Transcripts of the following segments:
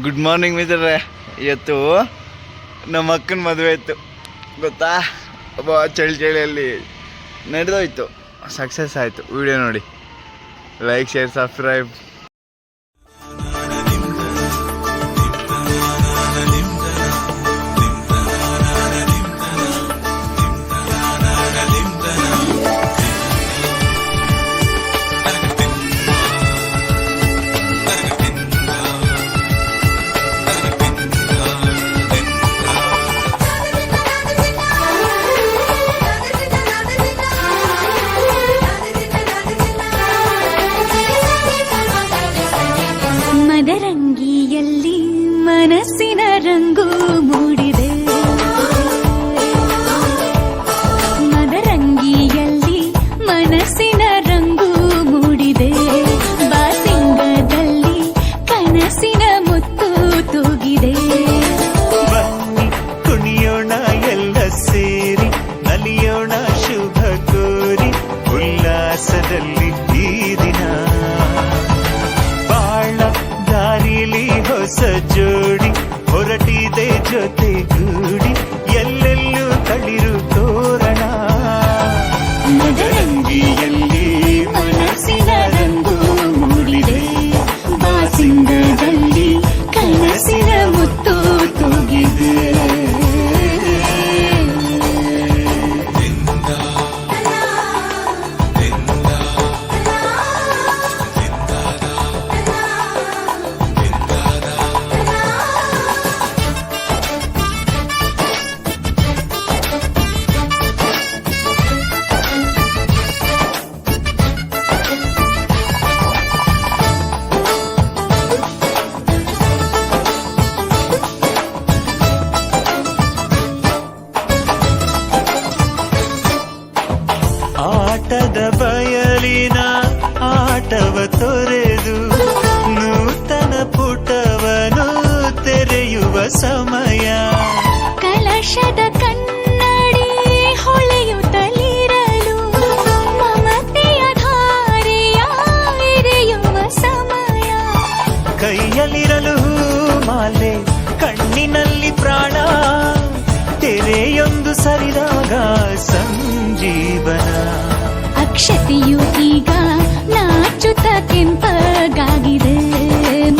Good morning ಮಿತ್ರರೇ. ಇವತ್ತು ನಮ್ಮ ಅಕ್ಕನ ಮದುವೆ ಇತ್ತು ಗೊತ್ತಾ. ಚಳಿಯಲ್ಲಿ ನಡೆದೋಯ್ತು, ಸಕ್ಸಸ್ ಆಯಿತು. ವಿಡಿಯೋ ನೋಡಿ, ಲೈಕ್, ಶೇರ್, ಸಬ್ಸ್ಕ್ರೈಬ್. ಮದರಂಗಿಯಲ್ಲಿ ಮನಸ್ಸಿನ ರಂಗು ಮೂಡಿದೆ, ಮದರಂಗಿಯಲ್ಲಿ ಮನಸ್ಸಿನ ರಂಗು ಮೂಡಿದೆ, ಬಾಸಿಂಗದಲ್ಲಿ ಕನಸಿನ ಮುತ್ತು ತೂಗಿದೆ. ಬನ್ನಿ ಕುಣಿಯೋಣ ಎಲ್ಲ ಸೇರಿ, ನಲಿಯೋಣ ಶುಭ ಕೋರಿ, ಉಲ್ಲಾಸದಲ್ಲಿ ಈ ದಿನ ಹೊಸ ಜೋಡಿ ಹೊರಟಿದೆ ಜೊತೆಗೂಡಿ, ಎಲ್ಲೆಲ್ಲೂ ತಳಿರು ತೋರಣ. ಮದರಂಗಿಯಲ್ಲಿ ಮನಸ್ಸಿನ ರಂಗು ಮೂಡಿದೆ, ಬಾಸಿಂಗದಲ್ಲಿ ಕನಸಿನ ಮುತ್ತು ತೂಗಿದೆ. ಆಟದ ಬಯಲಿನ ಆಟವ ತೊರೆದು ನೂತನ ಪುಟವನು ತೆರೆಯುವ ಸಮಯ. ಕಲಶದ ಕನ್ನಡಿ ಹೊಳೆಯುತ್ತಲಿರಲು ಮಮತೆಯ ಧಾರೆಯ ಎರೆಯುವ ಸಮಯ. ಕೈಯಲ್ಲಿರಲು ಮಾಲೆ, ಕಣ್ಣಿನಲ್ಲಿ ಪ್ರಾಣ, ತೆರೆಯೊಂದು ಸರಿದಾಗ ಸಂಜೀವನ. ಅಕ್ಷತೆಯು ಈಗ ನಾಚುತ್ತ ಕೆಂಪಗಾಗಿದೆ,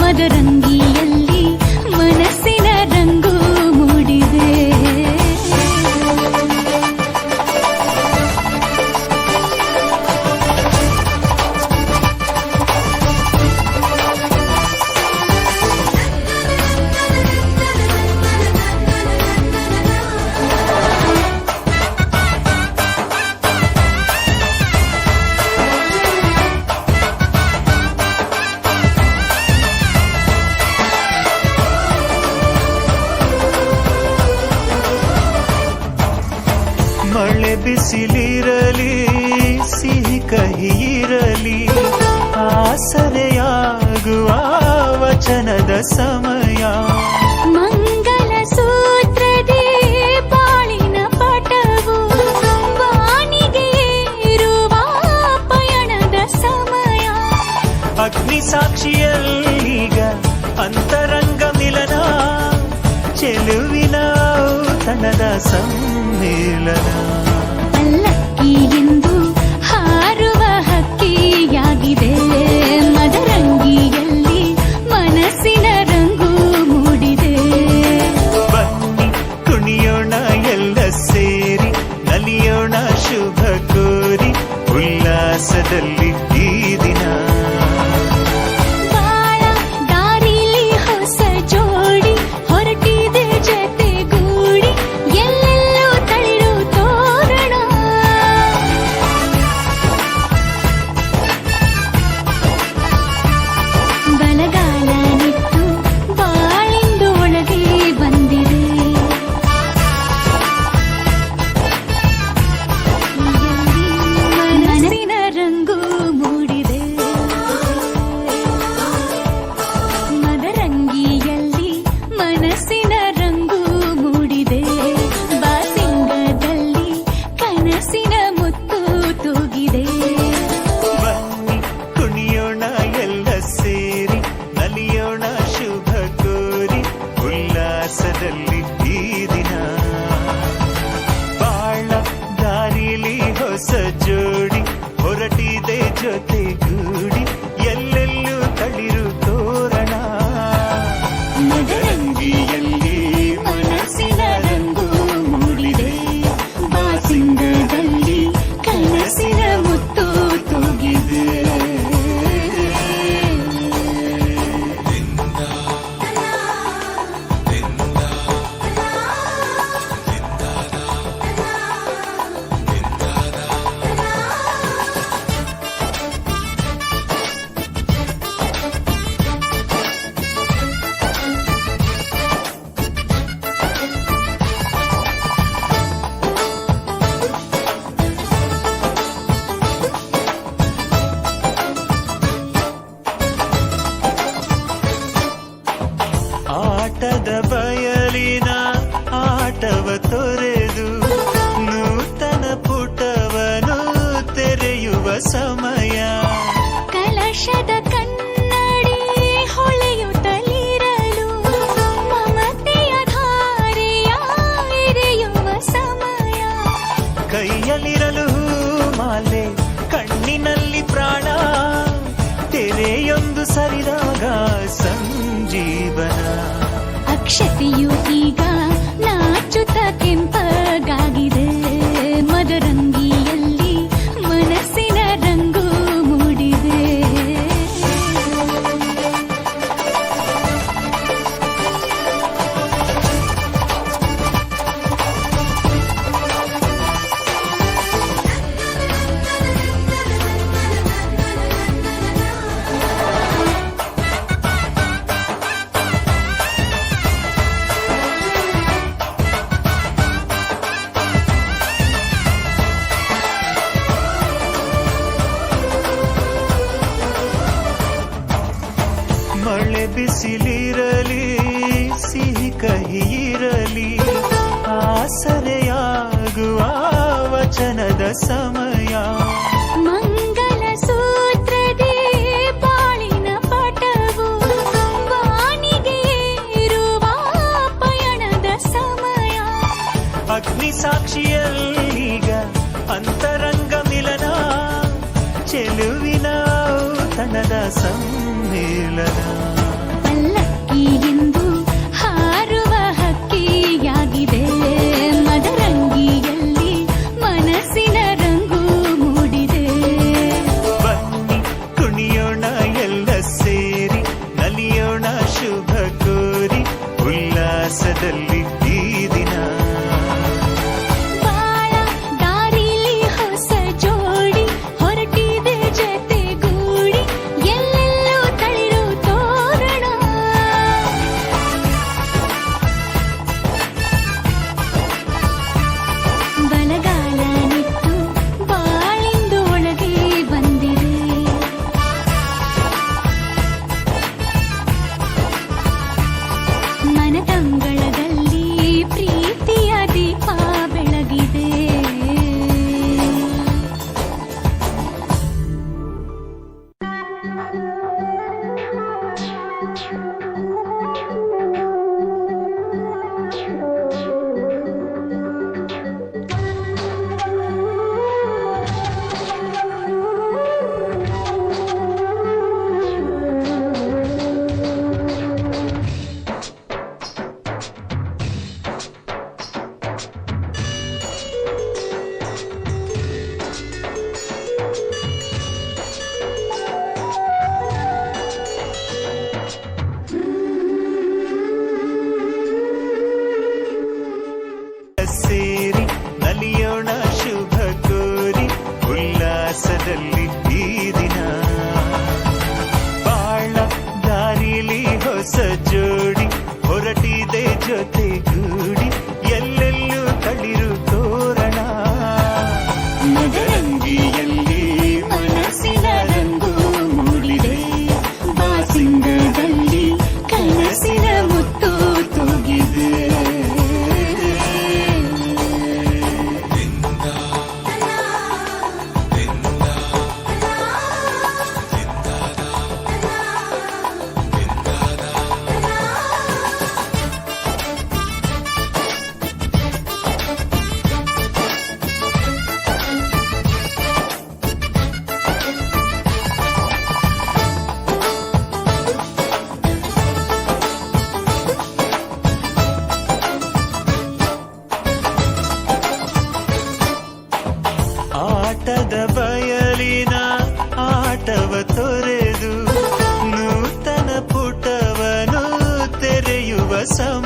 ಮದರಂಗಿಯಲ್ಲಿ ಮನಸ್ಸಿನ ರಂಗು ಮೂಡಿದೆ. ಮಳೆ ಬಿಸಿಲಿರಲಿ, ಸಿಹಿ ಕಹಿ ಇರಲಿ, ಆಸರೆಯಾಗುವ ವಚನದ ಸಮಯ. ಮಂಗಲ ಸೂತ್ರದೇ ಬಾಳಿನ ಪಟವು ವಾಣಿಗೆ ಏರುವ ಪಯಣದ ಸಮಯ. ಅಗ್ನಿ ಸಾಕ್ಷಿಯಲ್ಲೀಗ ಅಂತರಂಗ ಮಿಲನ, ಚೆಲುವಿನ ಔತಣದ ಸಮ್ಮೇಳನ. ಪಲ್ಲಕ್ಕಿ ಎಂದು ಹಾರುವ ಹಕ್ಕಿಯಾಗಿದೆ, ಮದರಂಗಿಯಲ್ಲಿ ಮನಸ್ಸಿನ ರಂಗು ಮೂಡಿದೆ. ಬನ್ನಿ ಕುಣಿಯೋಣ ಎಲ್ಲ ಸೇರಿ, ನಲಿಯೋಣ ಶುಭ ಕೋರಿ, ಉಲ್ಲಾಸದಲ್ಲಿ ಈ ದಿನ. ಬಾಳ ದಾರಿಲಿ ಹೊಸ ಜೋಡಿ ಹೊರಟಿದೆ ಜೊತೆಗೂಡಿ, ಎಲ್ಲೆಲ್ಲೂ ತಳಿರು ತೋರಣ. ಮಳೆ ಬಿಸಿಲಿರಲಿ ಸಿಹಿ ಕಹಿ ಇರಲಿ ಆಸರೆಯಾಗುವ ವಚನದ ಸಮಯ ಮಂಗಲ ಸೂತ್ರದೇ ಬಾಳಿನ ಪಟವು ವಾಣಿಗೆ ಏರುವ ಪಯಣದ ಸಮಯ ಅಗ್ನಿ ಸಾಕ್ಷಿಯಲ್ಲೀಗ ಅಂತರಂಗ ಮಿಲನ ಚೆಲುವಿನ ಔತಣದ ಸಮ್ಮೇಳನ ಪಲ್ಲಕ್ಕಿ ಎಂದು ಹಾರುವ ಹಕ್ಕಿಯಾಗಿದೆ ಮದರಂಗಿಯಲ್ಲಿ ಮನಸ್ಸಿನ ರಂಗು ಮೂಡಿದೆ ಬನ್ನಿ ಕುಣಿಯೋಣ ಎಲ್ಲ ಸೇರಿ ನಲಿಯೋಣ ಶುಭ ಕೋರಿ ಉಲ್ಲಾಸದಲ್ಲಿ ಈ ದಿನ ಬಾಳ ದಾರಿಲಿ ಹೊಸ ಜೋಡಿ ಹೊರಟಿದೆ ಜತೆಗೂಡಿ ಎಲ್ಲೆಲ್ಲೂ ತಳಿರು ತೋರಣ ಬಲಗಾಲ ನಿಟ್ಟು ಬಾಳಿಂದು ಒಳಗೆ ಬಂದಿದೆ ಮನದಂಗಳದಲ್ಲಿ ಪ್ರೀತಿಯ ದೀಪ ಬೆಳಗಿದೆ ಸೇರಿ ನಲಿಯೋಣ ಶುಭ ಕೋರಿ ಉಲ್ಲಾಸದಲ್ಲಿ ಈ ದಿನ ಬಾಳ ದಾರಿಲಿ ಹೊಸ ಜೋಡಿ ಹೊರಟಿದೆ ಜೊತೆಗೂಡಿ ಎಲ್ಲೆಲ್ಲೂ ತಳಿರು ತೋರಣ ಮದರಂಗಿಯಲ್ಲಿ ಮನಸ್ಸಿನ ರಂಗು ಮೂಡಿದೆ ಬಾಸಿಂಗದಲ್ಲಿ ಕನಸಿನ ಮುತ್ತು ತೂಗಿದೆ ಆಟದ ಬಯಲಿನ ಆಟವ ತೊರೆದು ನೂತನ ಪುಟವನು ತೆರೆಯುವ ಸಮ